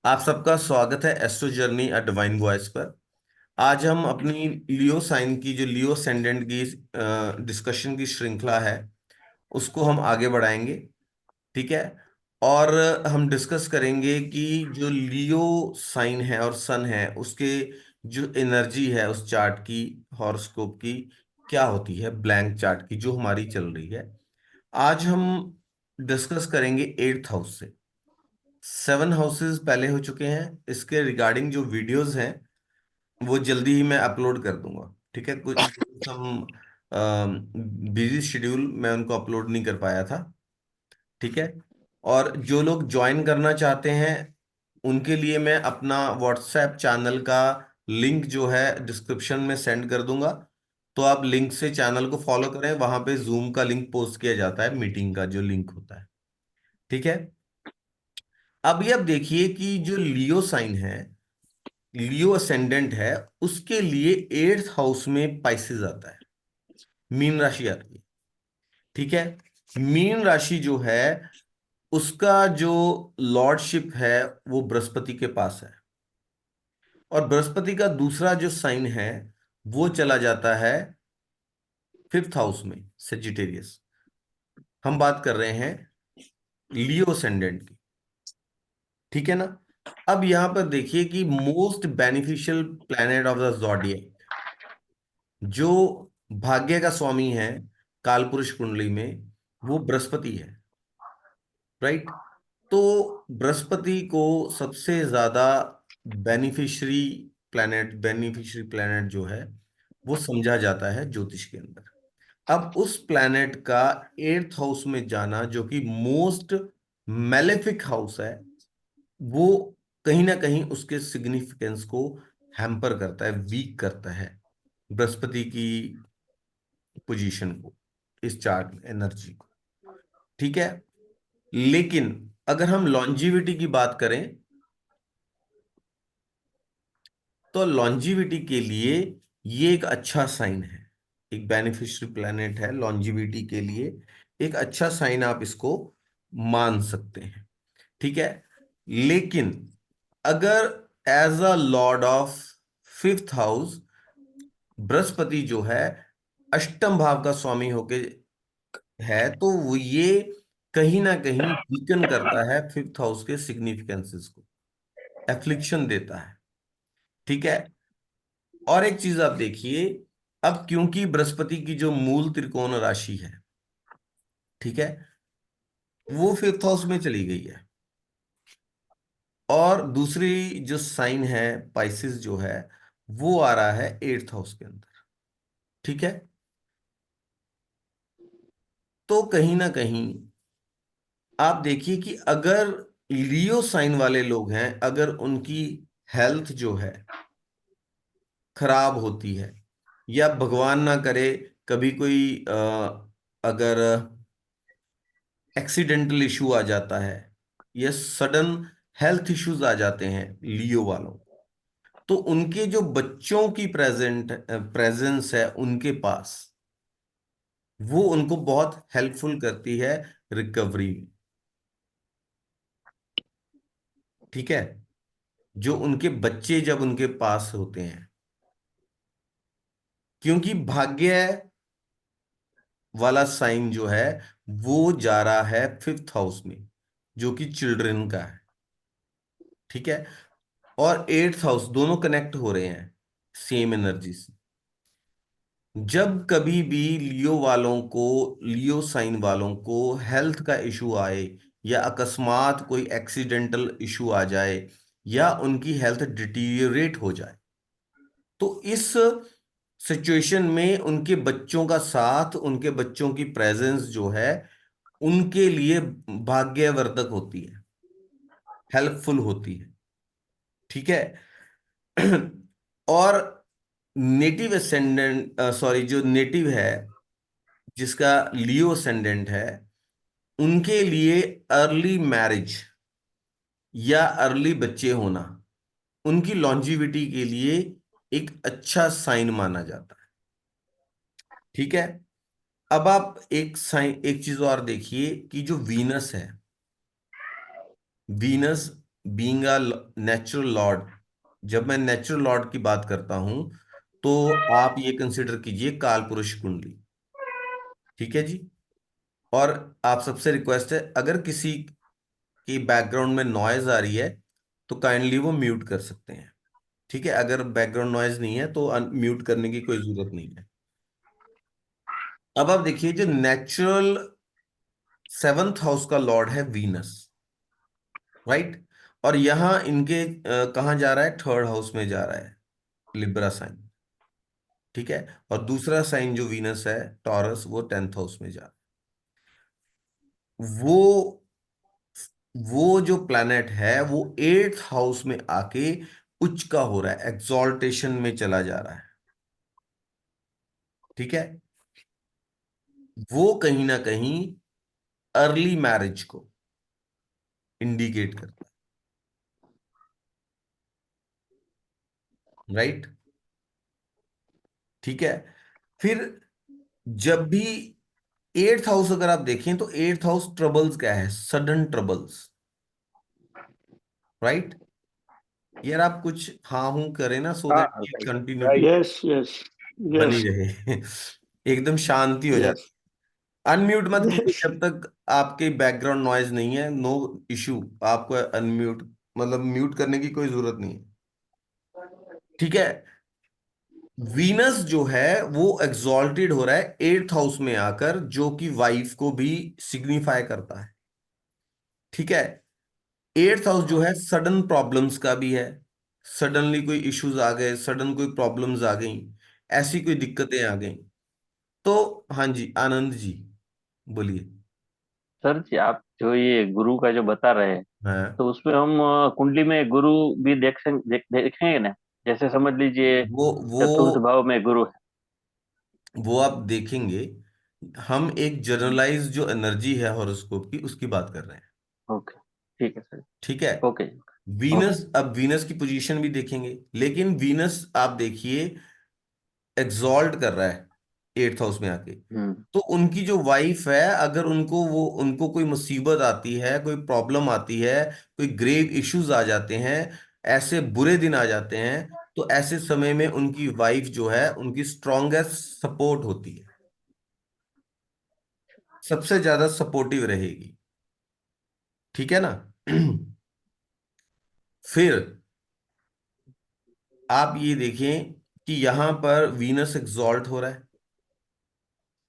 आप सबका स्वागत है astro journey a divine voice पर। आज हम अपनी लियो साइन की जो लियो असेंडेंट की डिस्कशन की श्रृंखला है उसको हम आगे बढ़ाएंगे। ठीक है। और हम डिस्कस करेंगे कि जो लियो साइन है और सन है उसके जो एनर्जी है उस चार्ट की, हॉरोस्कोप की क्या होती है, ब्लैंक चार्ट की जो हमारी चल रही है। आज हम डिस्कस करेंगे 8th हाउस से। 7 हाउसेस पहले हो चुके हैं, इसके रिगार्डिंग जो वीडियोस हैं वो जल्दी ही मैं अपलोड कर दूंगा। ठीक है। कुछ हम बिजी शेड्यूल में उनको अपलोड नहीं कर पाया था। ठीक है। और जो लोग ज्वाइन करना चाहते हैं उनके लिए मैं अपना व्हाट्सएप चैनल का लिंक जो है डिस्क्रिप्शन में सेंड कर दूंगा। तो आप लिंक से चैनल को फॉलो करें, वहां पे जूम का लिंक पोस्ट किया जाता है, मीटिंग का जो लिंक होता है। ठीक है। अभी आप देखिए कि जो लियो साइन है, लियो असेंडेंट है, उसके लिए 8th हाउस में पाइसेस आता है, मीन राशि आती है। ठीक है। मीन राशि जो है उसका जो लॉर्डशिप है वो बृहस्पति के पास है। और बृहस्पति का दूसरा जो साइन है वो चला जाता है 5th हाउस में, सेजिटेरियस। हम बात कर रहे हैं लियो असेंडेंट की। ठीक है ना। अब यहां पर देखिए कि most beneficial planet of the zodiac, जो भाग्य का स्वामी है कालपुरुष कुंडली में, वो बृहस्पति है। राइट। तो बृहस्पति को सबसे ज्यादा बेनिफिशियरी प्लैनेट जो है वो समझा जाता है ज्योतिष के अंदर। अब उस प्लैनेट का 8th हाउस में जाना जो कि मोस्ट मेलेफिक हाउस है, वो कहीं ना कहीं उसके सिग्निफिकेंस को हैम्पर करता है, वीक करता है बृहस्पति की पोजीशन को, इस चार्ट में एनर्जी को। ठीक है। लेकिन अगर हम लॉन्जिविटी की बात करें तो लॉन्जिविटी के लिए ये एक अच्छा साइन है, एक बेनिफिशियल प्लैनेट है लॉन्जिविटी के लिए। एक अच्छा साइन आप इसको मान सकते हैं। ठीक है। लेकिन अगर as a lord of 5th house बृहस्पति जो है अष्टम भाव का स्वामी होके है, तो वो ये कहीं ना कहीं वीकन करता है 5th हाउस के सिग्निफिकेंसेस को, एफ्लिक्शन देता है। ठीक है। और एक चीज आप देखिए, अब क्योंकि बृहस्पति की जो मूल त्रिकोण राशि है, ठीक है, वो 5th हाउस में चली गई है। और दूसरी जो साइन है पाइसिस जो है वो आ रहा है 8th हाउस के अंदर। ठीक है। तो कहीं ना कहीं आप देखिए कि अगर लियो साइन वाले लोग हैं, अगर उनकी हेल्थ जो है खराब होती है, या भगवान ना करे कभी कोई अगर एक्सीडेंटल इशू आ जाता है या सडन हेल्थ इश्यूज आ जाते हैं लियो वालों, तो उनके जो बच्चों की प्रेजेंस है उनके पास, वो उनको बहुत हेल्पफुल करती है रिकवरी में। ठीक है। जो उनके बच्चे जब उनके पास होते हैं, क्योंकि भाग्य वाला साइन जो है वो जा रहा है 5th हाउस में, जो कि चिल्ड्रन का है। ठीक है। और 8th हाउस दोनों कनेक्ट हो रहे हैं सेम एनर्जी से। जब कभी भी लियो साइन वालों को हेल्थ का इशू आए, या अकस्मात कोई एक्सीडेंटल इशू आ जाए, या उनकी हेल्थ डिटीरियोरेट हो जाए, तो इस सिचुएशन में उनके बच्चों का साथ, उनके बच्चों की प्रेजेंस जो है उनके लिए भाग्यवर्धक होती है, हेल्पफुल होती है। ठीक है। और नेटिव असेंडेंट, सॉरी, जो नेटिव है जिसका लियो असेंडेंट है, उनके लिए अर्ली मैरिज या अर्ली बच्चे होना उनकी लॉन्जिविटी के लिए एक अच्छा साइन माना जाता है। ठीक है। अब आप एक चीज और देखिए कि जो वीनस है, Venus being a natural Lord, जब मैं नेचुरल लॉर्ड की बात करता हूं, तो आप ये कंसिडर कीजिए काल पुरुष कुंडली। ठीक है जी। और आप सबसे रिक्वेस्ट है, अगर किसी की बैकग्राउंड में नॉइज आ रही है तो काइंडली वो म्यूट कर सकते हैं। ठीक है, अगर बैकग्राउंड नॉइज नहीं है तो म्यूट करने की कोई जरूरत नहीं है। अब आप देखिए, जो नेचुरल सेवंथ हाउस का लॉर्ड है वीनस, राइट। और यहां इनके कहाँ जा रहा है, थर्ड हाउस में जा रहा है, लिब्रा साइन। ठीक है। और दूसरा साइन जो वीनस है, टॉरस, वो टेंथ हाउस में जा रहा है। वो जो प्लैनेट है वो एट्थ हाउस में आके उच्च का हो रहा है, एक्सॉल्टेशन में चला जा रहा है। ठीक है। वो कहीं ना कहीं अर्ली मैरिज को इंडिकेट करता है, राइट। ठीक है। फिर जब भी एट्थ हाउस अगर आप देखें तो एट्थ हाउस ट्रबल्स क्या है, सडन ट्रबल्स, राइट। यार आप कुछ हाँ हूं करें ना, सो दैट हाँ ये भाई। कंटिन्यूटी यस यस बनी यस रहे। एकदम शांति हो यस जाती। अनम्यूट मत कीजिए यस। जब तक आपके बैकग्राउंड नॉइज नहीं है, नो इशू। आपको अनम्यूट मतलब म्यूट करने की कोई जरूरत नहीं है। ठीक है। वीनस जो है वो एग्जॉल्टेड हो रहा है एट्थ हाउस में आकर, जो कि वाइफ को भी सिग्निफाई करता है। ठीक है। एट्थ हाउस जो है सडन प्रॉब्लम्स का भी है। सडनली कोई इश्यूज आ गए, सडन कोई प्रॉब्लम्स आ गई, ऐसी कोई दिक्कतें आ गई। तो हाँ जी, आनंद जी बोलिए। सर जी, आप जो ये गुरु का जो बता रहे हैं, हाँ। तो उसमें हम कुंडली में गुरु भी देखेंगे ना? जैसे समझ लीजिए वो चतुर्थ भाव में गुरु है। वो आप देखेंगे। हम एक जनरलाइज जो एनर्जी है हॉरोस्कोप की, उसकी बात कर रहे हैं। ओके, ठीक है सर। ठीक है। ओके। ओके। वीनस, अब वीनस की पोजीशन भी देखेंगे, लेकिन वीनस आप देखिए एग्जॉल्ट कर रहा है एट्थ हाउस में आके। हम्म। तो उनकी जो वाइफ है, अगर उनको कोई मुसीबत आती है, कोई प्रॉब्लम आती है, कोई ग्रेव इश्यूज आ जाते हैं, ऐसे बुरे दिन आ जाते हैं, तो ऐसे समय में उनकी वाइफ जो है उनकी स्ट्रॉन्गेस्ट सपोर्ट होती है, सबसे ज्यादा सपोर्टिव रहेगी। ठीक है ना। फिर आप ये देखें कि यहां पर वीनस एग्जॉल्ट हो रहा है।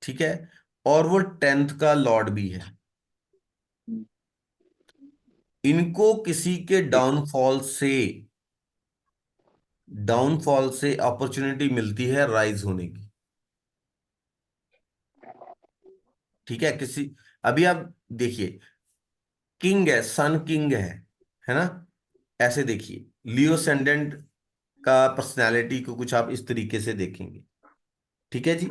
ठीक है। और वो टेंथ का लॉर्ड भी है। इनको किसी के ठीक। डाउनफॉल से अपॉर्चुनिटी मिलती है राइज होने की। ठीक है। अभी आप देखिए, किंग है, सन किंग है ना। ऐसे देखिए, लियो सेंडेंट का पर्सनैलिटी को कुछ आप इस तरीके से देखेंगे। ठीक है जी।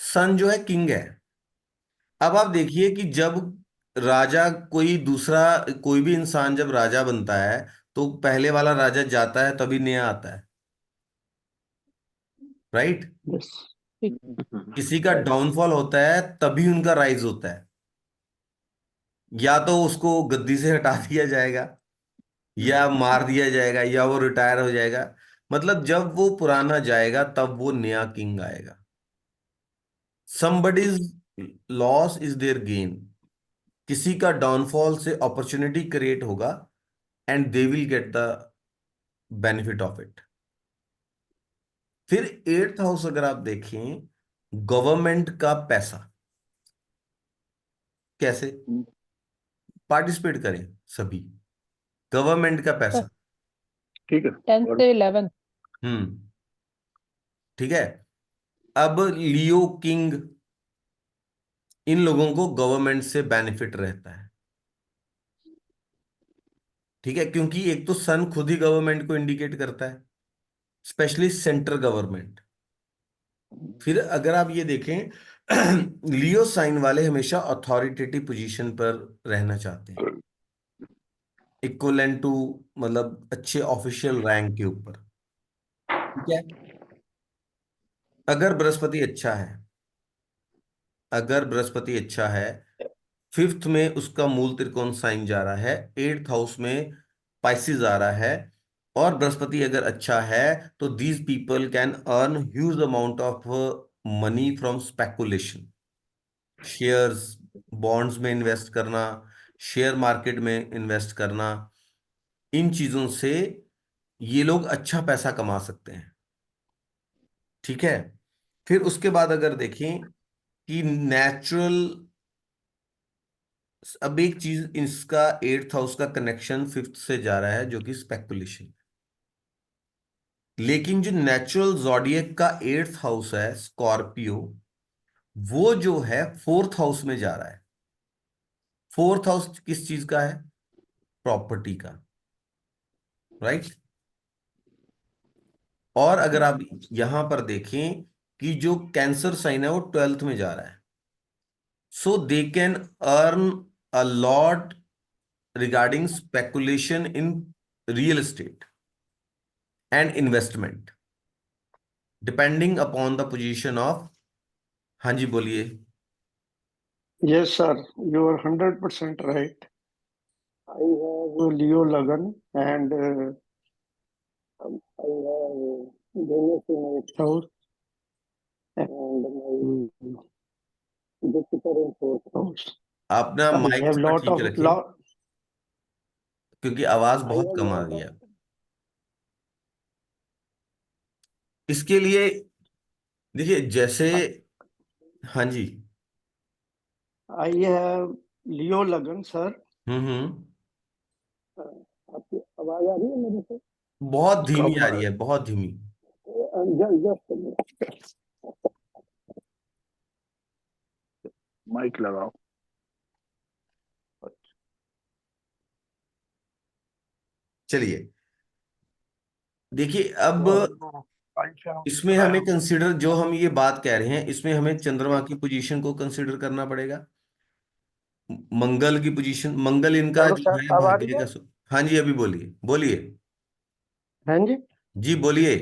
सन जो है किंग है। अब आप देखिए कि जब राजा, कोई भी इंसान जब राजा बनता है, तो पहले वाला राजा जाता है तभी नया आता है, राइट। यस। किसी का राइट। डाउनफॉल होता है तभी उनका राइज होता है। या तो उसको गद्दी से हटा दिया जाएगा, या मार दिया जाएगा, या वो रिटायर हो जाएगा। मतलब जब वो पुराना जाएगा तब वो नया किंग आएगा। somebody's loss is there gain. किसी का डाउनफॉल से अपॉर्चुनिटी क्रिएट होगा, and they will get the benefit of it. फिर एट्थ हाउस अगर आप देखें, गवर्नमेंट का पैसा कैसे पार्टिसिपेट करें सभी, गवर्नमेंट का सर पैसा। ठीक है। 10th और से 11th। हम्म। ठीक है। अब लियो किंग, इन लोगों को गवर्नमेंट से बेनिफिट रहता है। ठीक है, क्योंकि एक तो सन खुद ही गवर्नमेंट को इंडिकेट करता है, स्पेशली सेंट्रल गवर्नमेंट। फिर अगर आप ये देखें, लियो साइन वाले हमेशा अथॉरिटेटिव पोजीशन पर रहना चाहते हैं, इक्वलेंट टू, मतलब अच्छे ऑफिशियल रैंक के ऊपर। ठीक है। अगर बृहस्पति अच्छा है, अगर बृहस्पति अच्छा है, फिफ्थ में उसका मूल त्रिकोण साइन जा रहा है, एट्थ हाउस में स्पाइसिस आ रहा है, और बृहस्पति अगर अच्छा है, तो these people can earn huge amount of money from speculation. Shares, bonds में इन्वेस्ट करना, शेयर मार्केट में इन्वेस्ट करना, इन चीजों से ये लोग अच्छा पैसा कमा सकते हैं। ठीक है। फिर उसके बाद अगर देखें कि नेचुरल, अब एक चीज, इसका एट्थ हाउस का कनेक्शन फिफ्थ से जा रहा है, जो कि स्पेकुलेशन। लेकिन जो नेचुरल जॉडियक का एट्थ हाउस है स्कॉर्पियो, वो जो है फोर्थ हाउस में जा रहा है। फोर्थ हाउस किस चीज का है? प्रॉपर्टी का, राइट। और अगर आप यहां पर देखें कि जो कैंसर साइन है वो ट्वेल्थ में जा रहा है, so they can earn a lot regarding speculation in real estate and investment, depending upon the position of. हाँ जी, बोलिए। Yes, sir. You are 100% right. I have Leo Lagan and I have Venus in 8th house and my Jupiter in 4th house. अपना I mic have थोड़ा lot ठीक of रखिए, lot. क्योंकि आवाज I बहुत have कम आ lot रही of. है। इसके लिए देखिए, जैसे, हाँ जी, I have Leo Lagan, sir. हम्म। आपकी आवाज आ रही है मेरे से? बहुत धीमी कम आ आ रही है, बहुत धीमी। जस्ट माइक लगाओ। चलिए, देखिए अब इसमें हमें हाँ, कंसिडर, जो हम ये बात कह रहे हैं, इसमें हमें चंद्रमा की पोजीशन को कंसिडर करना पड़ेगा, मंगल की पोजीशन, मंगल इनका हेलो जो सर, है अब आ रही भाग्य है? का हाँ जी, अभी बोलिए, बोलिए। हाँ जी, जी बोलिए।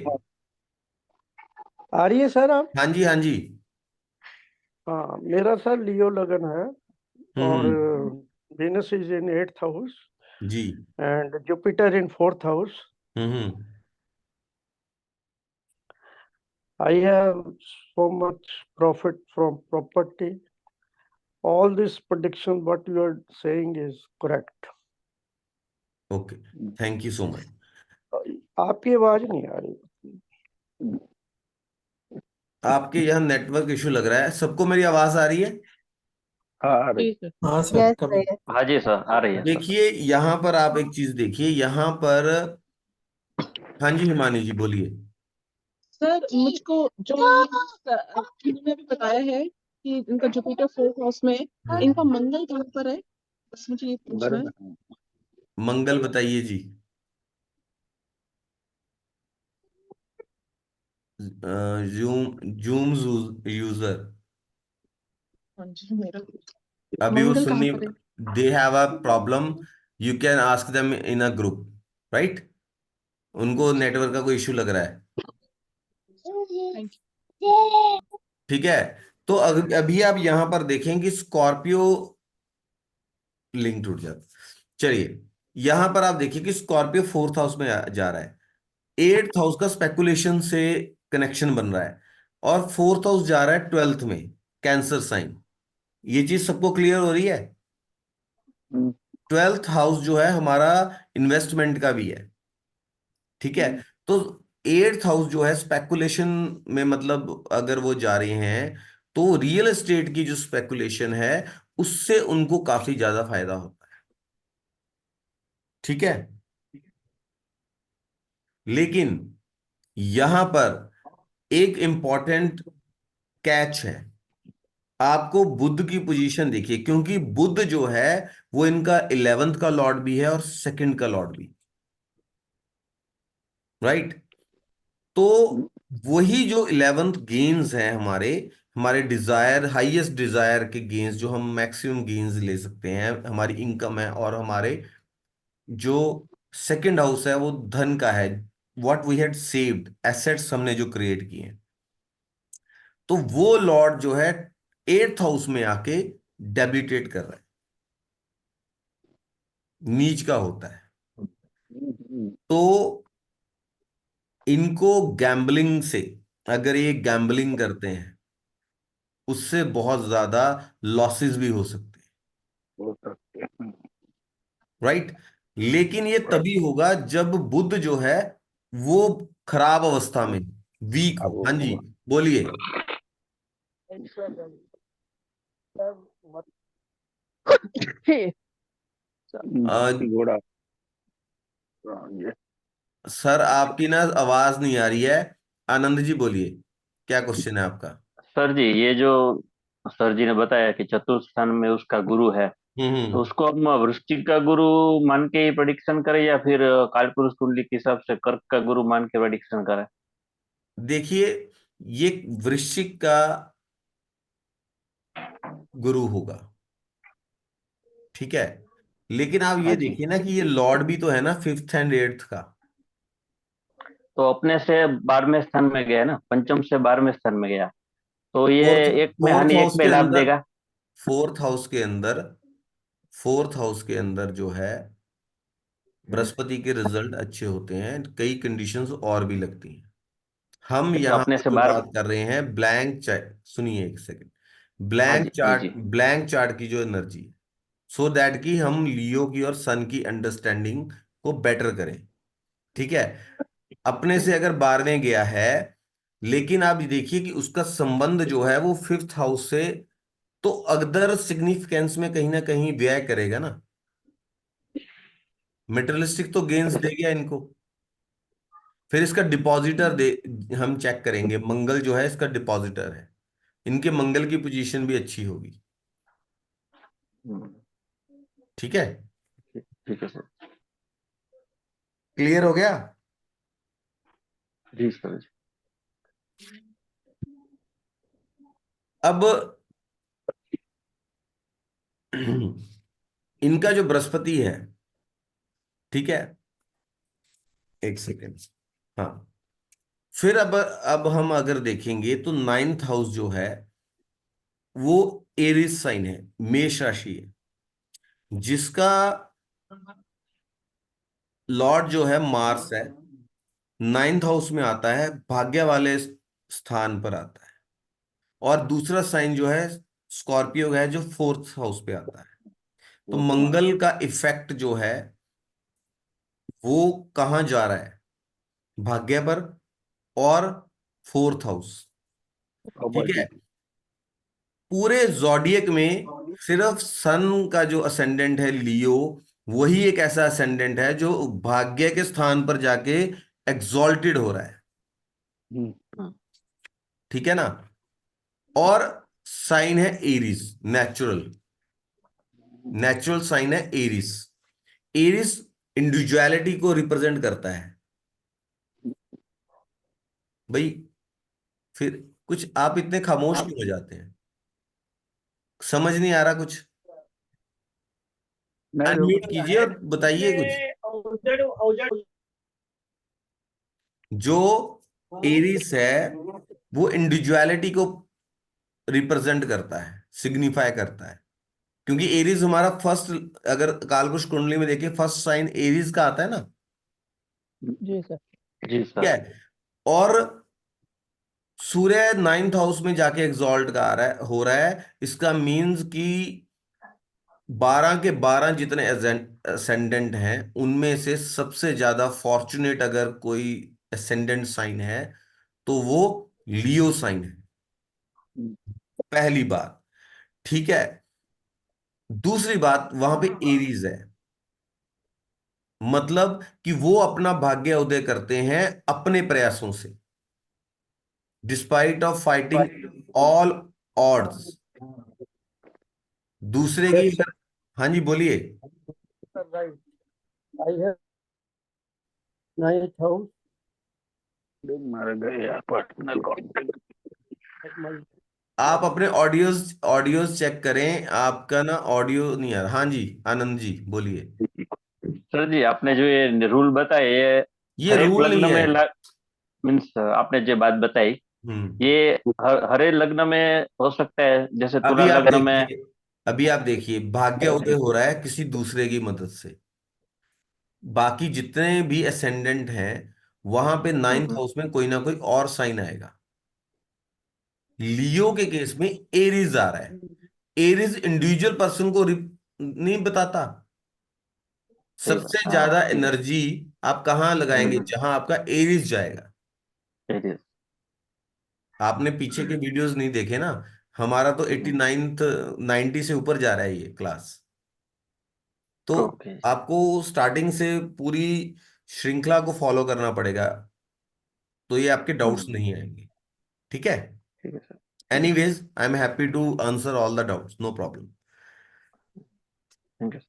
आ रही है सर आप? हाँ जी, हाँ जी। हाँ, मेरा सर लियो लगन है और hmm. Venus is in 8th house जी। and Jupiter in 4th house. Hmm. I have so much profit from property. All this prediction, what you are saying is correct. Okay, thank you so much. आपकी आवाज नहीं आ रही। आपके यहाँ network issue लग रहा है, सबको मेरी आवाज आ रही है? हाँ, आ रही। हाँ सर, यस कभी सर। हाँ जी सर, आ रही है सर। देखिए यहाँ पर आप एक चीज देखिए, यहाँ पर, हाँ जी हिमानी जी बोलिए। सर मुझको जो इन्होंने भी बताया है कि इनका जुपिटर फोर्थ हाउस में है, इनका मंगल कहाँ पर है, बस मुझे ये पूछना है। मंगल बताइए जी। जूम जूम यूजर, हाँ जी, मेरा अभी वो मंगल सुन कहाँ नहीं, पर है? They have a problem, you can ask them in a group, right. उनको नेटवर्क का कोई इशू लग रहा है। थैंक ठीक है। तो अभी आप यहां पर देखें कि स्कॉर्पियो, लिंक टूट जाता। चलिए, यहां पर आप देखिए कि स्कॉर्पियो फोर्थ हाउस में जा रहा है, एट्थ हाउस का स्पेकुलेशन से कनेक्शन बन रहा है, और फोर्थ हाउस जा रहा है ट्वेल्थ में, कैंसर साइन। ये चीज सबको क्लियर हो रही है? हम्म, ट्वेल्थ हाउस जो है हमारा इन्वेस्टमेंट का भी है। ठीक है। तो एट्थ हाउस जो है स्पेकुलेशन में, मतलब अगर वो जा रहे हैं, तो रियल एस्टेट की जो स्पेकुलेशन है, उससे उनको काफी ज्यादा फायदा होता है। ठीक है। लेकिन यहां पर एक इंपॉर्टेंट कैच है, आपको बुध की पोजीशन देखिए, क्योंकि बुध जो है वो इनका इलेवेंथ का लॉर्ड भी है और सेकंड का लॉर्ड भी, राइट। तो वही जो इलेवेंथ गेन्स हैं हमारे, हमारे डिजायर, हाईएस्ट डिजायर के गेन्स, जो हम मैक्सिमम गेन्स ले सकते हैं, हमारी इनकम है, और हमारे जो सेकंड हाउस है वो धन का है, what we had saved, assets हमने जो क्रिएट किए हैं, तो वो लॉर्ड जो है एट्थ हाउस में आके डेबिटेट कर रहा है, नीच का होता है। तो इनको गैम्बलिंग से, अगर ये गैम्बलिंग करते हैं, उससे बहुत ज्यादा लॉसेस भी हो सकते हैं। हो सकते हैं। राइट। लेकिन ये तभी होगा जब बुध जो है वो खराब अवस्था में, वीक अब हो। हाँ जी, बोलिए। अ, घोड़ा। ये सर आपकी ना आवाज नहीं आ रही है। आनंद जी बोलिए, क्या क्वेश्चन है आपका? सर जी, ये जो सर जी ने बताया कि चतुर्थ स्थान में उसका गुरु है, तो हम्म। उसको हम वृश्चिक का गुरु मान के ही प्रेडिक्शन करें या फिर कालपुरुष कुंडली के हिसाब से कर्क का गुरु मान के प्रेडिक्शन करें? देखिए, ये वृश्चिक का गुरु होगा, ठीक है। लेकिन आप हाँ ये जी। देखिए ना कि ये लॉर्ड भी तो है ना, फिफ्थ एंड एट्थ का। तो अपने से 12वें स्थान में गया ना, पंचम से 12वें स्थान में गया, तो ये फोर्थ एक में फोर्थ हानि एक हाउस में के लाभ अंदर, देगा। फोर्थ हाउस के अंदर फोर्थ हाउस के अंदर जो है बृहस्पति के रिजल्ट अच्छे होते हैं, कई कंडीशंस और भी लगती हैं। हम अच्छा, यहाँ अपने पे से जो 12। बात कर रहे हैं ब्लैंक चार्ट, सुनिए एक सेकंड। हाँ जी जी जी। ब्लैंक चार्ट की जो एनर्जी है, सो दैट कि हम लियो की और सन की अंडरस्टैंडिंग को बेटर करें, ठीक है। अपने से अगर 12वें गया है, लेकिन आप ये देखिए कि उसका संबंध जो है वो फिफ्थ हाउस से, तो अदर सिग्निफिकेंस में कहीं ना कहीं व्यय करेगा ना। मेटेरियलिस्टिक तो गेन्स दे गया इनको। फिर इसका डिपॉजिटर दे, हम चेक करेंगे, मंगल जो है इसका डिपॉजिटर है, इनके मंगल की पोजीशन भी अच्छी होगी, हम्म, ठीक है। ठीक है सर। क्लियर हो गया? जी सर जी। अब इनका जो बृहस्पति है, ठीक है, एक सेकेंड। हाँ, फिर अब हम अगर देखेंगे तो नाइन्थ हाउस जो है वो एरिस साइन है, मेष राशि है, जिसका लॉर्ड जो है मार्स है, नाइन्थ हाउस में आता है, भाग्य वाले स्थान पर आता है। और दूसरा साइन जो है स्कॉर्पियो है, जो फोर्थ हाउस पे आता है। तो वो तो मंगल का इफेक्ट जो है वो कहाँ जा रहा है? भाग्य पर और फोर्थ हाउस, ठीक है। पूरे जॉडियक में सिर्फ सन का जो असेंडेंट है लियो, वही एक ऐसा असेंडेंट है जो भाग्य के स्थान पर जाके एग्जॉल्टेड हो रहा है, हम्म, ठीक है ना। और साइन है एरीज, नेचुरल, नेचुरल साइन है एरीज। एरीज इंडिविजुअलिटी को रिप्रेजेंट करता है भाई। फिर कुछ आप इतने खामोश क्यों हो जाते हैं? समझ नहीं आ रहा कुछ? अनम्यूट कीजिए और बताइए कुछ। जो एरीज है वो इंडिविजुअलिटी को रिप्रेजेंट करता है, सिग्निफाई करता है, क्योंकि एरीज हमारा फर्स्ट, अगर कालपुरुष कुंडली में देखिए फर्स्ट साइन एरीज का आता है ना, जी सर। जी ठीक है। सर। और सूर्य नाइन्थ हाउस में जाके एग्जॉल्ट का आ रहा है, हो रहा है, इसका मीन्स कि 12 के 12 जितने असेंडेंट हैं उनमें से सबसे ज्यादा फॉर्चुनेट अगर कोई असेंडेंट साइन है तो वो लियो साइन है, पहली बात, ठीक है। दूसरी बात, वहां पे एरीज है, मतलब कि वो अपना भाग्य उदय करते हैं अपने प्रयासों से, despite of fighting all odds, दूसरे की Yes, sir. अगर, हाँ जी बोलिए। Sir, right. I have ninth house मर गया पर्सनल कांटेक्ट। at my आप अपने ऑडियोज ऑडियोज चेक करें, आपका ना ऑडियो नहीं आ रहा। हाँ जी, आनंद जी बोलिए। सर जी, आपने जो ये रूल बताए, ये ये हर एक रूल नहीं लग्न है। में मीन्स आपने जो बात बताई, हम्म। ये हर एक लग्न में हो सकता है, जैसे तुला अभी आप लग्न में। देखिए, अभी आप देखिए भाग्य उदय हो रहा है किसी दूसरे की मदद से, बाकी जितने भी असेंडेंट हैं वहां पे नाइन्थ हम्म। हाउस में कोई ना कोई और साइन आएगा। लियो के केस में एरीज आ रहा है। एरीज इंडिविजुअल पर्सन को नहीं बताता। सही बात, सबसे ज्यादा हाँ। एनर्जी आप कहाँ लगाएंगे? हम्म। जहां आपका एरीज जाएगा। एरियस। आपने पीछे के वीडियोस नहीं देखे ना? हमारा तो एट्टी हम्म। नाइन्थ 90 से ऊपर जा रहा है ये क्लास। तो ओके। आपको स्टार्टिंग से पूरी श्रृंखला को फॉलो करना पड़ेगा, तो ये आपके डाउट्स हम्म। नहीं आएंगे। ठीक है। ठीक है सर। ठीक है sir. Anyways I am happy to answer all the doubts, no problem. Thank you.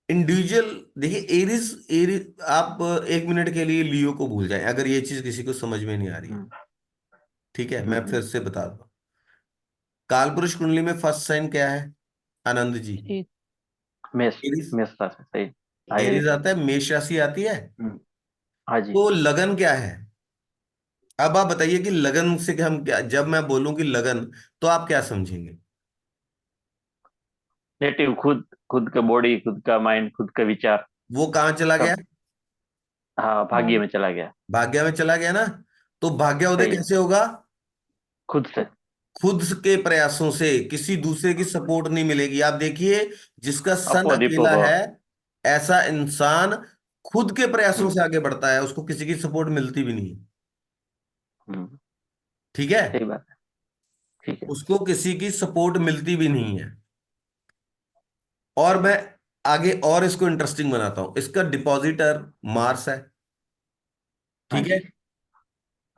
Individual देखिए, एरिस एरिस आप 1 मिनट के लिए लियो को भूल जाएं अगर ये चीज किसी को समझ में नहीं आ रही है। हम्म। ठीक है, मैं हम्म। फिर से बता दूं। कालपुरुष कुंडली में फर्स्ट साइन क्या है आनंद जी? ए, मेष। एरिस। मेष राशि, सही। हाँ, एरिस एरियस है। आता है, मेष राशि आती है। हम्म। हाँ जी। तो लगन क्या है? अब आप बताइए कि लगन से हम क्या, जब मैं बोलूं कि लगन, तो आप क्या समझेंगे? नेटिव, खुद खुद का बॉडी, खुद का माइंड, खुद का विचार, वो कहाँ चला गया? सब। हाँ, भाग्य हाँ में चला गया। भाग्य में चला गया ना? तो भाग्योदय सही है। कैसे होगा? खुद से। खुद के प्रयासों से, किसी दूसरे की सपोर्ट नहीं मिलेगी। आप देखिए, जिसका सन अपो दीपो अकेला को। है, ऐसा इंसान खुद के प्रयासों हम्म। से आगे बढ़ता है, उसको किसी की सपोर्ट मिलती भी नहीं। हम्म। ठीक है। सही बात है। ठीक है। उसको किसी की सपोर्ट मिलती भी नहीं है। और मैं आगे और इसको इंटरेस्टिंग बनाता हूं, इसका डिपॉजिटर मार्स है। हाँ ठीक है। जी।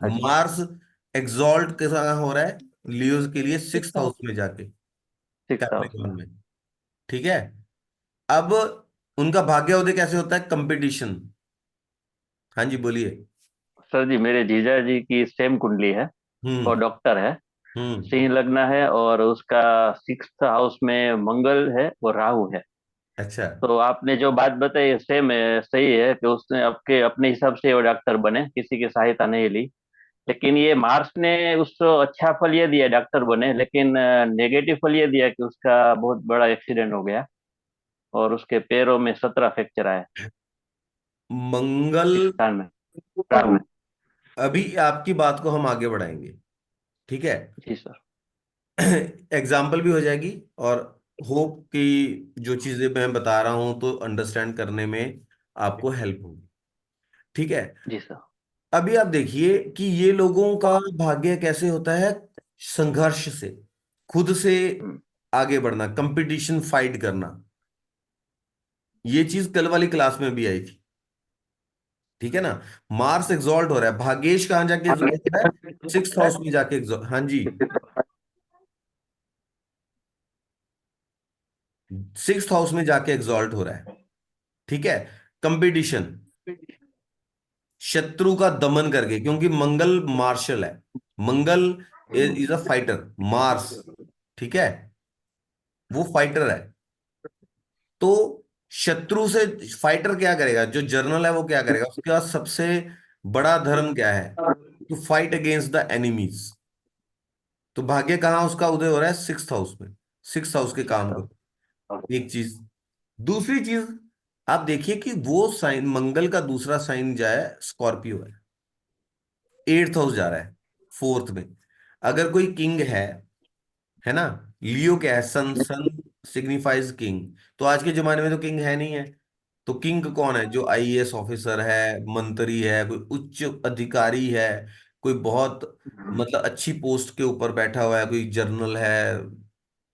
हाँ जी। मार्स एग्जॉल्ट के साथ हो रहा है लियोज के लिए सिक्स 6th हाउस हाउस। में जाके, 6 हाउस में। कैप्रिकॉर्न में। ठीक है। अब उनका भाग्योदय कैसे होता है? कंपटीशन। हाँ जी, बोलिए। सर जी, मेरे जीजा जी की सेम कुंडली है। वो हम्म। डॉक्टर है। हम्म। सिंह लग्न है, और उसका 6th हाउस में मंगल है और राहु है। अच्छा। तो आपने जो बात बताई सेम है, सही है कि उसने आपके अपने हिसाब से वो डॉक्टर बने, किसी की सहायता नहीं ली। लेकिन ये मार्स ने उसको अच्छा फल ये दिया, डॉक्टर बने, लेकिन नेगेटिव फल ये दिया कि उसका बहुत बड़ा एक्सीडेंट हो गया, और उसके पैरों में 17 फ्रैक्चर आए। मंगल। इस स्थान में, प्राण में। अभी आपकी बात को हम आगे बढ़ाएंगे। ठीक है। जी सर। एग्जाम्पल भी हो जाएगी, और होप कि जो चीजें मैं बता रहा हूं तो अंडरस्टैंड करने में आपको हेल्प होगी। ठीक है। जी सर। अभी आप देखिए कि ये लोगों का भाग्य कैसे होता है? संघर्ष से, खुद से हम्म। आगे बढ़ना, कंपटीशन फाइट करना। ये चीज कल वाली क्लास में भी आई थी। ठीक है ना? मार्स एग्जॉल्ट हो रहा है, भाग्येश कहाँ जाके एग्जॉल्ट हो रहा है? 6th हाउस में जाके exalt- हाँ जी, 6th हाउस में जाके एग्जॉल्ट हो रहा है। ठीक है। कंपटीशन, शत्रु का दमन करके, क्योंकि मंगल मार्शल है। मंगल इज अ फाइटर। मार्स, ठीक है, वो फाइटर है। तो शत्रु से फाइटर क्या करेगा? जो जर्नल है वो क्या करेगा? उसके पास सबसे बड़ा धर्म क्या है? To fight against the enemies. तो भाग्य कहाँ उसका उदय हो रहा है? 6th हाउस में। 6th हाउस के काम को। 6 हाउस। एक चीज। दूसरी चीज, आप देखिए कि वो साइन, मंगल का दूसरा साइन जो है स्कॉर्पियो है। 8th हाउस जा रहा है, 4th में। अगर कोई किंग है ना? लियो क्या है? सन, सन सिग्निफाइज किंग। तो आज के जमाने में तो किंग है नहीं है। तो किंग कौन है? जो आईएएस ऑफिसर है, मंत्री है, कोई उच्च अधिकारी है, कोई बहुत मतलब अच्छी पोस्ट के ऊपर बैठा हुआ है, कोई जनरल है,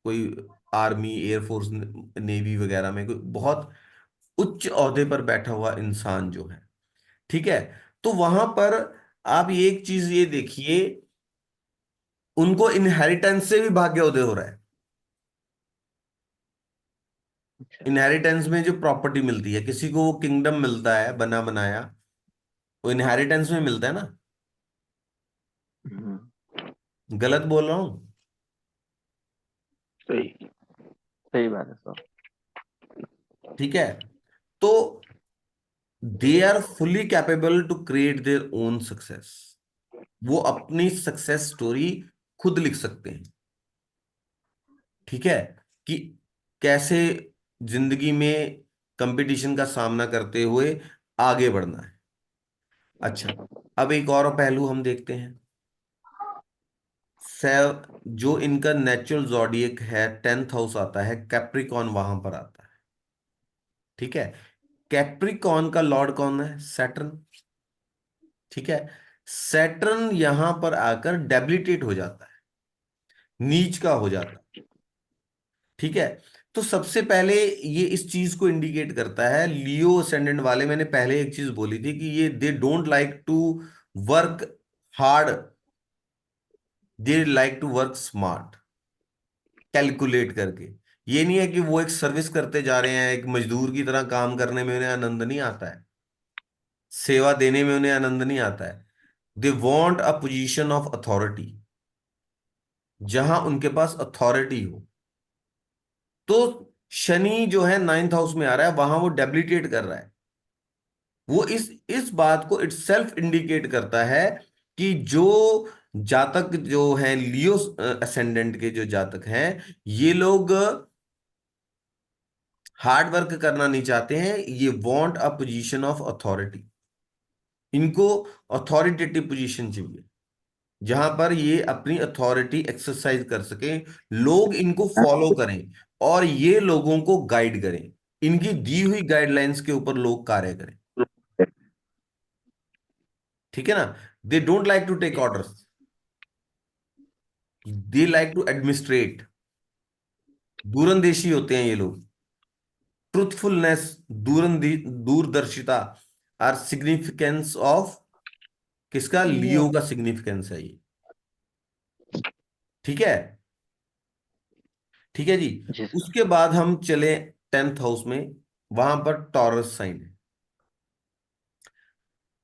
कोई आर्मी, एयरफोर्स, नेवी वगैरह में कोई बहुत उच्च ओहदे पर बैठा हुआ इंसान जो है। ठीक है। तो वहां पर आप ये एक चीज ये देखिए, उनको इनहेरिटेंस से भी भाग्योदय हो रहा है। अच्छा। इनहेरिटेंस में जो प्रॉपर्टी मिलती है किसी को, वो किंगडम मिलता है बना बनाया, वो इनहेरिटेंस में मिलता है ना? हम्म। गलत बोल रहा हूं? सही। सही बात है सर। ठीक है। तो they are fully capable to create their own success. वो अपनी सक्सेस स्टोरी खुद लिख सकते हैं। ठीक है। कि कैसे जिंदगी में कंपटीशन का सामना करते हुए आगे बढ़ना है। अच्छा, अब एक और पहलू हम देखते हैं। सेव जो इनका नेचुरल जॉडियक है, 10th हाउस आता है, कैप्रिकॉन वहां पर आता है। ठीक है, कैप्रिकॉन का लॉर्ड कौन है? सैटर्न। ठीक है, सैटर्न यहां पर आकर डेबिलिटेट हो जाता है, नीच का हो जाता है। ठीक है, तो सबसे पहले ये इस चीज को इंडिकेट करता है, लियो असेंडेंट वाले, मैंने पहले एक चीज बोली थी कि ये they don't like to work hard, they like to work smart, calculate करके। ये नहीं है कि वो एक सर्विस करते जा रहे हैं, एक मजदूर की तरह काम करने में उन्हें आनंद नहीं आता है, सेवा देने में उन्हें आनंद नहीं आता है। They want a position of authority, जहां उनके पास अथॉरिटी हो। तो शनि जो है 9th हाउस में आ रहा है, वहां वो डेबिलिटेट कर रहा है। वो इस बात को इटसेल्फ इंडिकेट करता है कि जो जातक जो है लियो असेंडेंट के जो जातक हैं, ये लोग हार्ड वर्क करना नहीं चाहते हैं, ये want a position of authority. इनको अथॉरिटेटिव पोजीशन चाहिए, जहां पर ये अपनी अथॉरिटी एक्सरसाइज कर सकें, लोग इनको फॉलो करें और ये लोगों को गाइड करें, इनकी दी हुई गाइडलाइंस के ऊपर लोग कार्य करें। ठीक है ना? They don't like to take orders, they like to administrate. दूरंदेशी होते हैं ये लोग। ट्रुथफुलनेस, दूरदर्शिता आर सिग्निफिकेंस ऑफ किसका? लियो का सिग्निफिकेंस है ये। ठीक है, ठीक है जी। जी सर। उसके बाद हम चले 10th हाउस में, वहां पर टॉरस साइन है।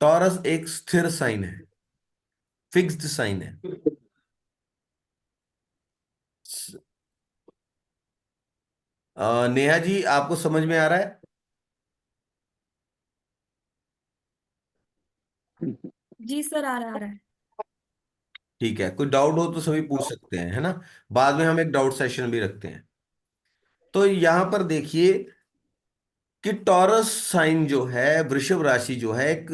टॉरस एक स्थिर साइन है, फिक्स्ड साइन है। नेहा जी, आपको समझ में आ रहा है? जी सर, आ रहा है। ठीक है, कोई डाउट हो तो सभी पूछ सकते हैं, है ना? बाद में हम एक डाउट सेशन भी रखते हैं। तो यहां पर देखिए कि टॉरस साइन जो है, वृषभ राशि जो है, एक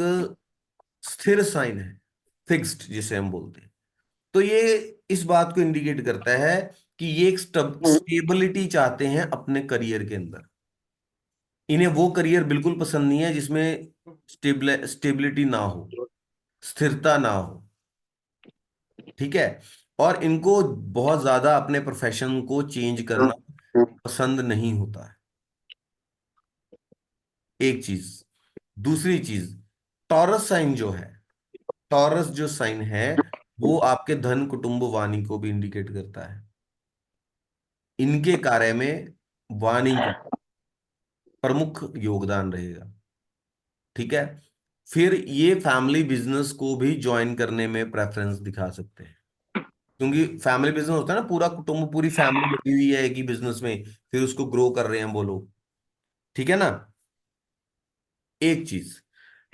स्थिर साइन है, फिक्स्ड जिसे हम बोलते हैं। तो ये इस बात को इंडिकेट करता है कि ये एक स्टेबिलिटी चाहते हैं अपने करियर के अंदर। इन्हें वो करियर बिल्कुल पसंद नहीं है जिसमें स्टेबिलिटी ना हो, स्थिरता ना हो। ठीक है, और इनको बहुत ज्यादा अपने प्रोफेशन को चेंज करना पसंद नहीं होता है, एक चीज। दूसरी चीज, टॉरस साइन जो है, टॉरस जो साइन है, वो आपके धन कुटुंब वाणी को भी इंडिकेट करता है। इनके कार्य में वाणी का प्रमुख योगदान रहेगा। ठीक है, फिर ये फैमिली बिजनेस को भी ज्वाइन करने में प्रेफरेंस दिखा सकते हैं, क्योंकि फैमिली बिजनेस होता है ना, पूरा कुटुंब, पूरी फैमिली लगी हुई है एक ही बिजनेस में, फिर उसको ग्रो कर रहे हैं वो लोग। ठीक है ना? एक चीज।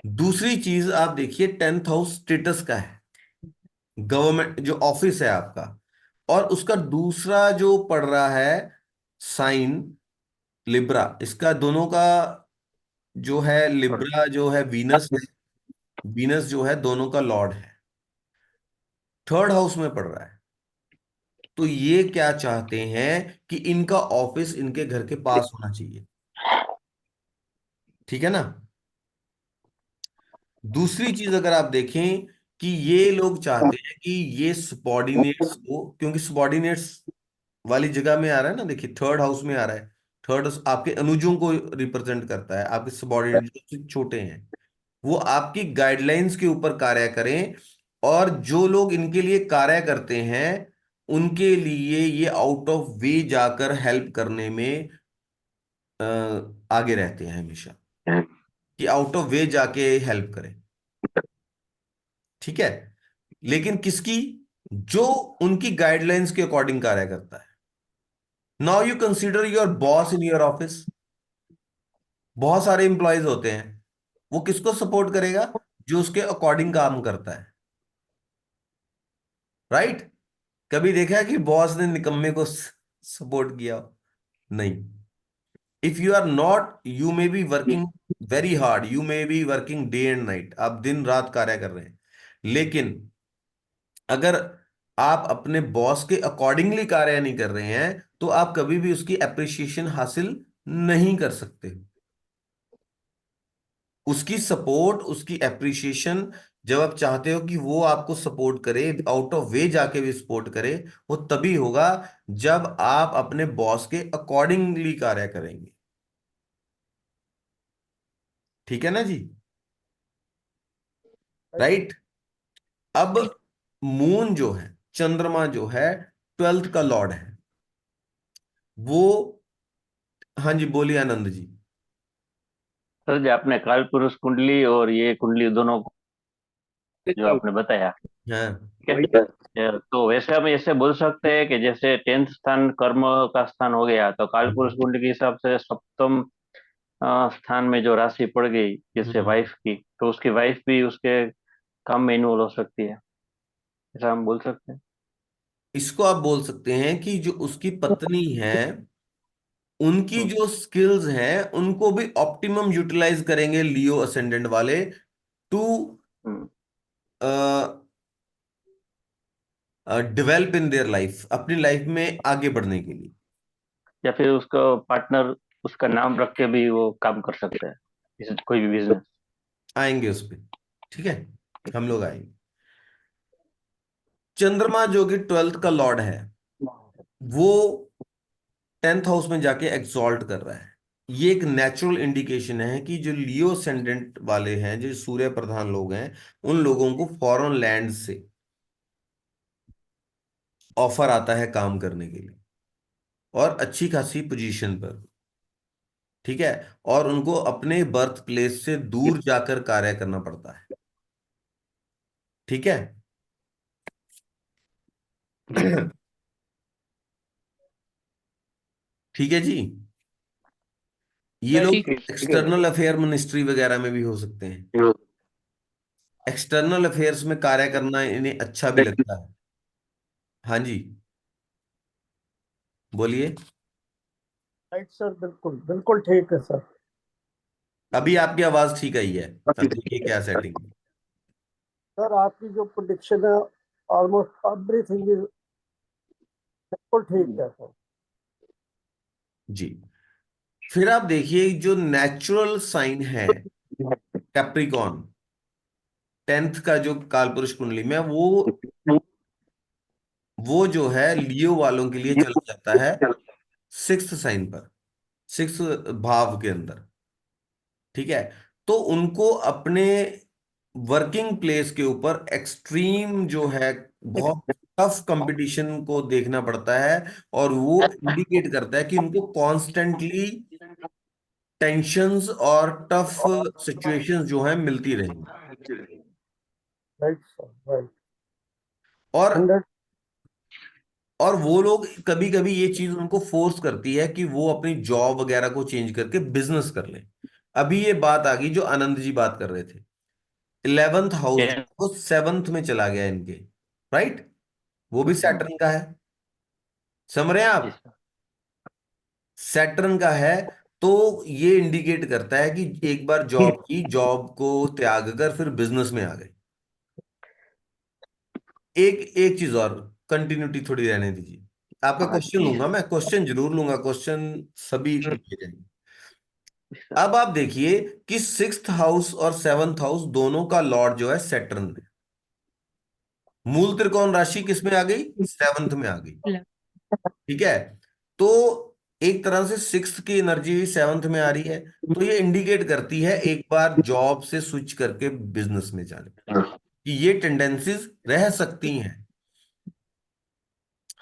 दूसरी चीज आप देखिए, 10th हाउस स्टेटस का है, गवर्नमेंट जो ऑफिस है आपका, और उसका दूसरा जो पड़ रहा है साइन, लिब्रा। इसका दोनों का जो है, लिब्रा जो है वीनस है, वीनस जो है दोनों का लॉर्ड है, 3rd हाउस में पड़ रहा है। तो ये क्या चाहते हैं कि इनका ऑफिस इनके घर के पास होना चाहिए। ठीक है ना? दूसरी चीज अगर आप देखें कि ये लोग चाहते हैं कि ये सबॉर्डिनेट्स को, क्योंकि सबॉर्डिनेट्स वाली जगह में आ रहा है ना, देखिए 3rd हाउस में आ रहा है। 3rd हाउस आपके अनुजों को रिप्रेजेंट करता है, आपके सबॉर्डिनेट जो छोटे हैं, वो आपकी गाइडलाइंस के ऊपर कार्य करें, और जो लोग इनके लिए कार्य करते हैं उनके लिए ये आउट ऑफ वे जाकर हेल्प करने में अ, आगे रहते हैं हमेशा, कि आउट ऑफ वे जाके हेल्प करें। ठीक है, लेकिन किसकी? जो उनकी गाइडलाइंस के अकॉर्डिंग कार्य करता है। Now you consider your boss in your office. बहुत सारे एम्प्लॉयज होते हैं, वो किसको सपोर्ट करेगा? जो उसके अकॉर्डिंग काम करता है। राइट? कभी देखा है कि बॉस ने निकम्मे को सपोर्ट किया हो? नहीं। If you are not, you may be working very hard, you may be working day and night, आप दिन रात कार्य कर रहे हैं, लेकिन अगर आप अपने बॉस के अकॉर्डिंगली कार्य नहीं कर रहे हैं तो आप कभी भी उसकी अप्रिसिएशन हासिल नहीं कर सकते। उसकी सपोर्ट, उसकी अप्रिसिएशन, जब आप चाहते हो कि वो आपको सपोर्ट करे, आउट ऑफ वे जाके भी सपोर्ट करे, वो तभी होगा जब आप अपने बॉस के अकॉर्डिंगली कार्य करेंगे। ठीक है ना जी? राइट। अब मून जो है, चंद्रमा जो है, 12th का लॉर्ड है वो। हाँ जी, बोलिए आनंद जी। सर जी, आपने काल पुरुष कुंडली और ये कुंडली दोनों को जो आपने बताया, हाँ, ठीक है। तो वैसे हम ऐसे बोल सकते हैं कि जैसे 10th स्थान कर्म का स्थान हो गया, तो काल पुरुष कुंडली के हिसाब से सप्तम स्थान में जो राशि पड़ गई जिससे हम्म, वाइफ की, तो उसकी वाइफ भी उसके काम में इन्वॉल्व हो सकती है, ऐसा हम बोल सकते हैं। इसको आप बोल सकते हैं कि जो उसकी पत्नी है, उनकी हम्म, जो स्किल्स हैं उनको भी ऑप्टिमम यूटिलाइज करेंगे लियो असेंडेंट वाले, to hmm. Develop in their life, अपनी लाइफ में आगे बढ़ने के लिए। या फिर उसका पार्टनर, उसका नाम रख के भी वो काम कर सकते हैं, कोई भी बिजनेस। आएंगे उस पे, ठीक है, हम लोग आएंगे। चंद्रमा जो कि 12th का लॉर्ड है, वो 10th हाउस में जाके एक्सॉल्ट कर रहा है। ये एक नेचुरल इंडिकेशन है कि जो लियो असेंडेंट वाले हैं, जो सूर्य प्रधान लोग हैं, उन लोगों को फॉरेन लैंड से ऑफर आता है काम करने के लिए, और अच्छी खासी पोजीशन पर। ठीक है। और उनको अपने बर्थ प्लेस से दूर जाकर कार्य करना पड़ता है। ठीक है। ठीक है जी। ये लोग ठीक है। एक्सटर्नल अफेयर मिनिस्ट्री वगैरह में भी हो सकते हैं। एक्सटर्नल अफेयर्स में कार्य करना इन्हें अच्छा भी लगता है। हाँ जी, बोलिए। राइट सर, बिल्कुल बिल्कुल ठीक है सर। अभी आपकी आवाज ठीक आई है, अब देखिए क्या सेटिंग है। सर आपकी जो प्रोडिक्शन है, ऑलमोस्ट एवरीथिंग इज बिल्कुल ठीक है सर। जी। फिर आप देखिए जो नेचुरल साइन है कैप्रिकॉन, 10th का जो कालपुरुष कुंडली में, वो जो है लियो वालों के लिए चला जाता है 6th साइन पर, 6th भाव के अंदर। ठीक है। तो उनको अपने वर्किंग प्लेस के ऊपर एक्सट्रीम जो है, बहुत टफ कंपटीशन को देखना पड़ता है, और वो इंडिकेट करता है कि उनको कॉन्स्टेंटली टेंशन्स और टफ सिचुएशंस जो हैं मिलती रहेंगी। Right sir, right. और 100। वो लोग कभी कभी ये चीज उनको फोर्स करती है कि वो अपनी जॉब वगैरह को चेंज करके बिजनेस कर लें। अभी ये बात आ गई जो आनंद जी बात कर रहे थे, 11th हाउस ये- वो 7th में चला गया इनके। राइट। वो भी सैटर्न का है, समझ रहे हैं जी आप? सर। सैटर्न का है। तो ये इंडिकेट करता है कि एक बार जॉब की, जॉब को त्याग कर फिर बिजनेस में आ गए। एक एक चीज और, कंटिन्यूटी थोड़ी रहने दीजिए। आपका हाँ क्वेश्चन जी लूंगा मैं, क्वेश्चन जरूर लूंगा, क्वेश्चन सभी लिए जाएंगे। सर। अब आप देखिए कि 6th हाउस और 7th हाउस दोनों का लॉर्ड जो है सैटर्न है। मूल त्रिकोण राशि किस में आ गई? 7th में आ गई। ठीक है। तो एक तरह से 6th की एनर्जी 7th में आ रही है, तो ये इंडिकेट करती है एक बार जॉब से स्विच करके बिजनेस में जाने की ये टेंडेंसीज रह सकती हैं।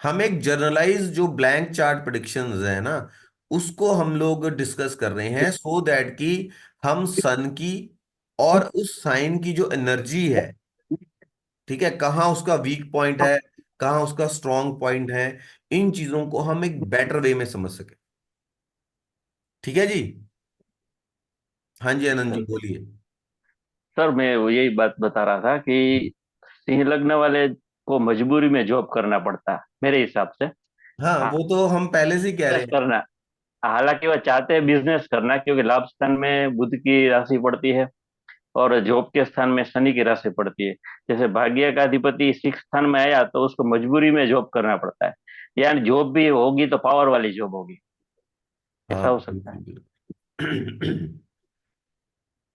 हम एक जर्नलाइज जो ब्लैंक चार्ट प्रेडिक्शंस है ना, उसको हम लोग डिस्कस कर रहे हैं, सो दैट कि हम सन की और उस साइन की जो एनर्जी है, ठीक है, कहाँ उसका वीक पॉइंट है, कहाँ उसका स्ट्रॉन्ग पॉइंट है, इन चीजों को हम एक बेटर वे में समझ सके। ठीक है जी। हाँ जी आनंद जी, सर बोलिए। सर, मैं वो यही बात बता रहा था कि सिंह लग्न वाले को मजबूरी में जॉब करना पड़ता है मेरे हिसाब से। हाँ, हाँ, वो तो हम पहले से ही कह रहे बिजनेस हैं। करना, हालांकि वह चाहते हैं बिजनेस करना, क्योंकि लाभ स्थान में बुध की राशि पड़ती है और जॉब के स्थान में शनि की राशि पड़ती है। जैसे भाग्य का अधिपति 6 स्थान में आया तो उसको मजबूरी में जॉब करना पड़ता है, यानी जॉब भी होगी तो पावर वाली जॉब होगी, हाँ ऐसा हो सकता है। बिल्कुल बिल्कुल।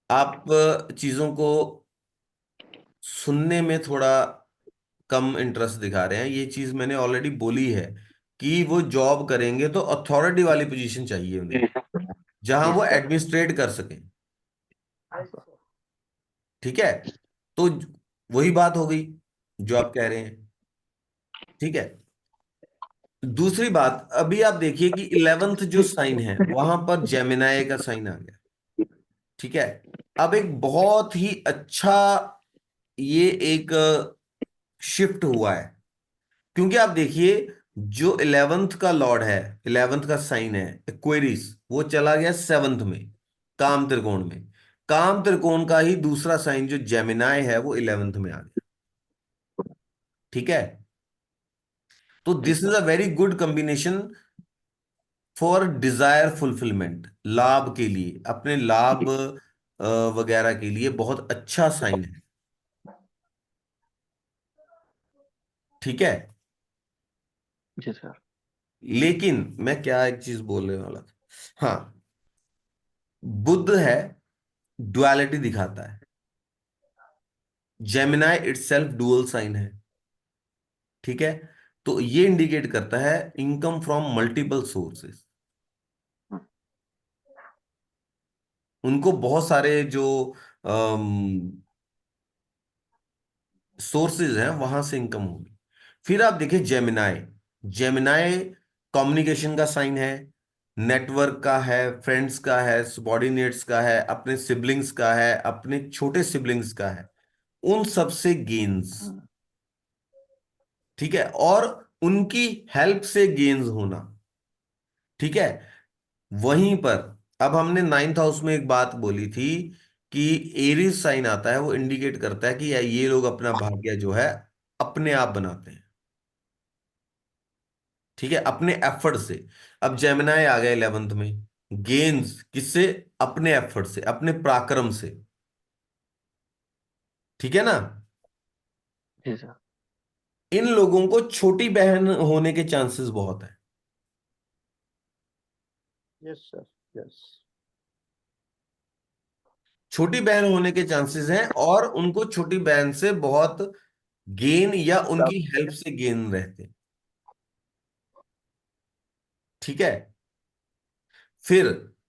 आप चीजों को सुनने में थोड़ा कम इंटरेस्ट दिखा रहे हैं। ये चीज मैंने ऑलरेडी बोली है कि वो जॉब करेंगे तो अथॉरिटी वाली पोजीशन चाहिए उन्हें, जी सर। जहां जी वो सर। एडमिनिस्ट्रेट कर सकें। ठीक है, तो वही बात हो गई जो आप कह रहे हैं। ठीक है, दूसरी बात, अभी आप देखिए कि 11th जो साइन है वहां पर जेमिनाई का साइन आ गया। ठीक है, अब एक बहुत ही अच्छा ये एक शिफ्ट हुआ है, क्योंकि आप देखिए जो 11th का लॉर्ड है, 11th का साइन है एक्वेरिस, वो चला गया 7th में, काम त्रिकोण में। काम त्रिकोण का ही दूसरा साइन जो जेमिनाई है वो 11th में आ गया। ठीक है, तो जी this is sir. A very good combination for desire fulfilment, लाभ के लिए, अपने लाभ वगैरह के लिए बहुत अच्छा साइन है। ठीक है, जी सर। लेकिन मैं क्या एक चीज बोलने वाला था, हाँ, बुध है, डुअलिटी दिखाता है। जेमिनाई इटसेल्फ डुअल साइन है। ठीक है, तो ये इंडिकेट करता है इनकम फ्रॉम मल्टीपल सोर्सेस। उनको बहुत सारे जो सोर्सेज हैं वहां से इनकम होगी। फिर आप देखिए जेमिनाई, जेमिनाई कम्युनिकेशन का साइन है, नेटवर्क का है, फ्रेंड्स का है, सबॉर्डिनेट्स का है, अपने सिबलिंग्स का है, अपने छोटे सिबलिंग्स का है, उन सबसे गेन्स। ठीक है, और उनकी हेल्प से गेन्स होना। ठीक है, वहीं पर अब हमने 9th हाउस में एक बात बोली थी कि एरीज साइन आता है, वो इंडिकेट करता है कि ये लोग अपना भाग्य जो है अपने आप बनाते हैं। ठीक है, अपने एफर्ट से। अब जेमिनाई आ गया 11th में, गेन्स किससे? अपने एफर्ट से, अपने पराक्रम से। ठीक है ना, जी सर। इन लोगों को छोटी बहन होने के चांसेस बहुत है। Yes, sir. Yes. छोटी बहन होने के चांसेस हैं, और उनको छोटी बहन से बहुत गेन या उनकी हेल्प से गेन रहते हैं। ठीक है, फिर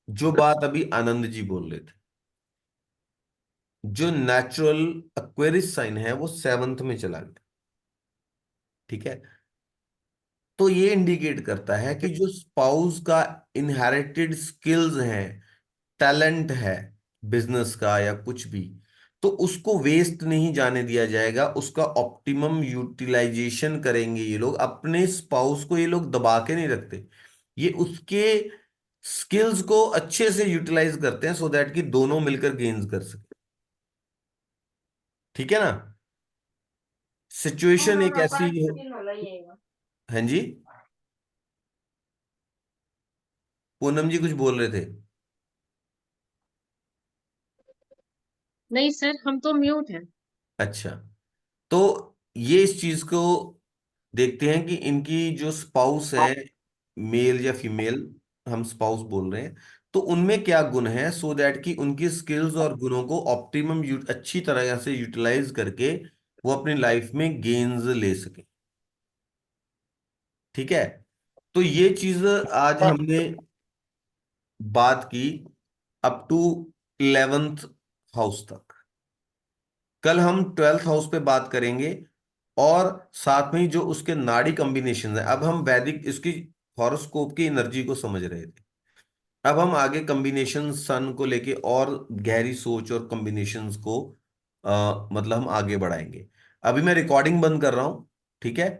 जो बात अभी आनंद जी बोल रहे थे, जो नेचुरल एक्वेरियस साइन है वो 7th में चला गया। ठीक है, तो ये इंडिकेट करता है कि जो स्पाउस का इनहेरिटेड स्किल्स हैं, टैलेंट है बिजनेस का या कुछ भी, तो उसको वेस्ट नहीं जाने दिया जाएगा, उसका ऑप्टिमम यूटिलाइजेशन करेंगे ये लोग। अपने स्पाउस को ये लोग दबा के नहीं रखते, ये उसके स्किल्स को अच्छे से यूटिलाइज करते हैं, सो दैट कि दोनों मिलकर गेन्स कर सके। ठीक है ना, सिचुएशन एक ऐसी है। हाँ जी, पूनम जी कुछ बोल रहे थे? नहीं सर, हम तो म्यूट हैं। अच्छा, तो ये इस चीज को देखते हैं कि इनकी जो स्पाउस है, मेल या फीमेल, हम स्पाउस बोल रहे हैं, तो उनमें क्या गुण है, सो दैट कि उनकी स्किल्स और गुणों को ऑप्टिमम अच्छी तरह से यूटिलाइज करके वो अपनी लाइफ में गेन्स ले सके। ठीक है, तो ये चीज आज हमने बात की अप टू 11th हाउस तक। कल हम 12th हाउस पे बात करेंगे, और साथ में ही जो उसके नाड़ी कॉम्बिनेशन है। अब हम वैदिक इसकी हॉरोस्कोप की एनर्जी को समझ रहे थे, अब हम आगे कॉम्बिनेशन सन को लेके और गहरी सोच और कॉम्बिनेशंस को मतलब हम आगे बढ़ाएंगे। अभी मैं रिकॉर्डिंग बंद कर रहा हूं। ठीक है,